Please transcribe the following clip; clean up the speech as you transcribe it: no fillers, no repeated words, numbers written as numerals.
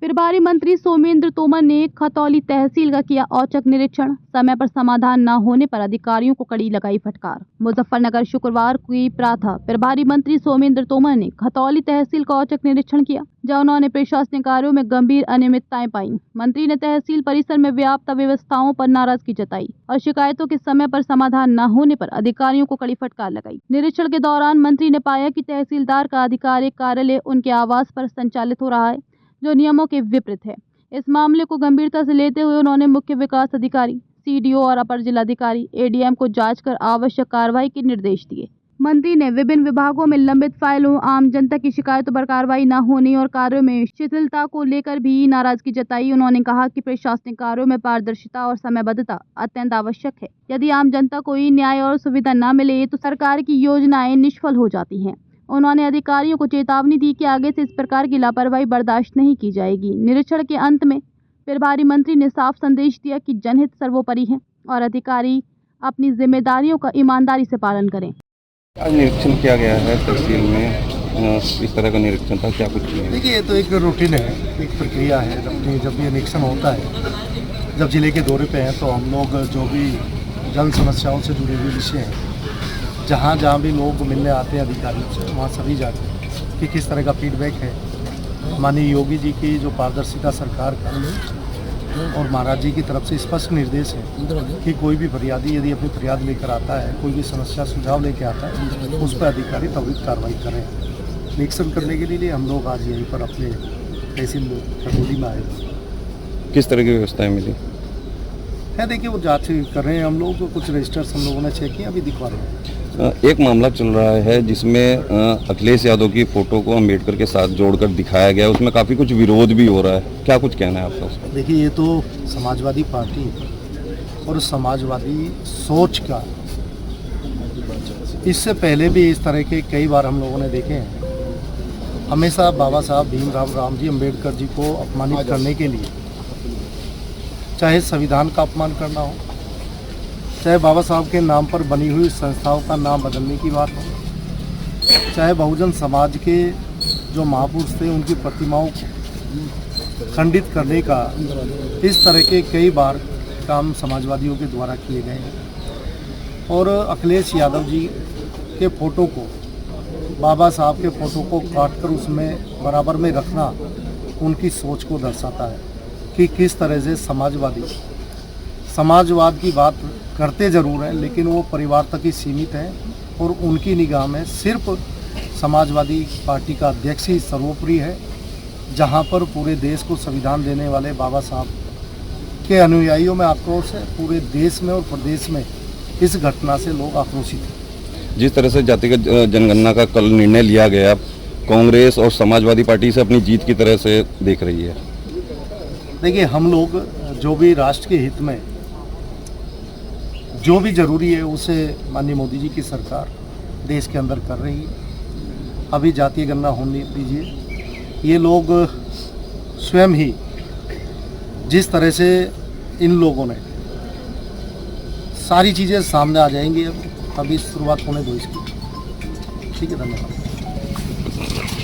प्रभारी मंत्री सोमेंद्र तोमर ने खतौली तहसील का किया औचक निरीक्षण। समय पर समाधान न होने पर अधिकारियों को कड़ी लगाई फटकार। मुजफ्फरनगर शुक्रवार की प्रातः प्रभारी मंत्री सोमेंद्र तोमर ने खतौली तहसील का औचक निरीक्षण किया, जहां उन्होंने प्रशासनिक कार्यों में गंभीर अनियमितताएं पाई। मंत्री ने तहसील परिसर में व्याप्त अव्यवस्थाओं पर नाराजगी जताई और शिकायतों के समय पर समाधान न होने पर अधिकारियों को कड़ी फटकार लगाई। निरीक्षण के दौरान मंत्री ने पाया कि तहसीलदार का आधिकारिक कार्यालय उनके आवास पर संचालित हो रहा है, जो नियमों के विपरीत है। इस मामले को गंभीरता से लेते हुए उन्होंने मुख्य विकास अधिकारी, सीडीओ और अपर जिलाधिकारी एडीएम को जांच कर आवश्यक कार्रवाई के निर्देश दिए। मंत्री ने विभिन्न विभागों में लंबित फाइलों, आम जनता की शिकायतों पर कार्रवाई न होने और कार्यों में शिथिलता को लेकर भी नाराजगी जताई। उन्होंने कहा कि प्रशासनिक कार्यों में पारदर्शिता और समयबद्धता अत्यंत आवश्यक है। यदि आम जनता को न्याय और सुविधा न मिले तो सरकार की योजनाएं निष्फल हो जाती हैं। उन्होंने अधिकारियों को चेतावनी दी कि आगे से इस प्रकार की लापरवाही बर्दाश्त नहीं की जाएगी। निरीक्षण के अंत में प्रभारी मंत्री ने साफ संदेश दिया कि जनहित सर्वोपरि है और अधिकारी अपनी जिम्मेदारियों का ईमानदारी से पालन करें। आज निरीक्षण किया गया है तहसील में, इस तरह का निरीक्षण था, क्या कुछ किया? देखिए, ये तो एक रूटीन है, एक प्रक्रिया है। जब ये निरीक्षण होता है, जब जिले के दौरे पे हैं तो हम लोग जो भी जन समस्याओं से जुड़े हुए विषय हैं, जहाँ भी लोग मिलने आते हैं अधिकारियों से, वहाँ सभी जाते हैं कि किस तरह का फीडबैक है। माननीय योगी जी की जो पारदर्शिता सरकार का और महाराज जी की तरफ से स्पष्ट निर्देश है कि कोई भी फरियादी यदि अपनी फरियाद लेकर आता है, कोई भी समस्या सुझाव लेकर आता है, उस पर अधिकारी त्वरित कार्रवाई करें। निरीक्षण करने के लिए हम लोग आज यहीं पर अपने तहसील खतौली में आए। किस तरह की व्यवस्थाएं मिली है? देखिए, वो जाँच कर रहे हैं। हम लोग कुछ रजिस्टर्स हम लोगों ने चेक किए, अभी दिखवा रहे हैं। एक मामला चल रहा है जिसमें अखिलेश यादव की फोटो को अम्बेडकर के साथ जोड़कर दिखाया गया, उसमें काफ़ी कुछ विरोध भी हो रहा है, क्या कुछ कहना है आपका उसका? देखिए, ये तो समाजवादी पार्टी और समाजवादी सोच का, इससे पहले भी इस तरह के कई बार हम लोगों ने देखे हैं। हमेशा बाबा साहब भीमराव रामजी अम्बेडकर जी को अपमानित करने के लिए, चाहे संविधान का अपमान करना हो, चाहे बाबा साहब के नाम पर बनी हुई संस्थाओं का नाम बदलने की बात हो, चाहे बहुजन समाज के जो महापुरुष थे उनकी प्रतिमाओं को खंडित करने का, इस तरह के कई बार काम समाजवादियों के द्वारा किए गए हैं। और अखिलेश यादव जी के फ़ोटो को, बाबा साहब के फ़ोटो को काटकर उसमें बराबर में रखना उनकी सोच को दर्शाता है कि किस तरह से समाजवाद की बात करते ज़रूर हैं, लेकिन वो परिवार तक ही सीमित हैं और उनकी निगाह में सिर्फ समाजवादी पार्टी का अध्यक्ष ही सर्वोपरि है, जहां पर पूरे देश को संविधान देने वाले बाबा साहब के अनुयायियों में आक्रोश है। पूरे देश में और प्रदेश में इस घटना से लोग आक्रोशित हैं। जिस तरह से जातिगत जनगणना का कल निर्णय लिया गया, कांग्रेस और समाजवादी पार्टी से अपनी जीत की तरह से देख रही है। देखिए, हम लोग जो भी राष्ट्र के हित में जो भी ज़रूरी है उसे माननीय मोदी जी की सरकार देश के अंदर कर रही है। अभी जातीय गणना होने दीजिए। ये लोग स्वयं ही जिस तरह से इन लोगों ने सारी चीज़ें सामने आ जाएंगी। अभी शुरुआत होने दो इसकी। ठीक है, धन्यवाद।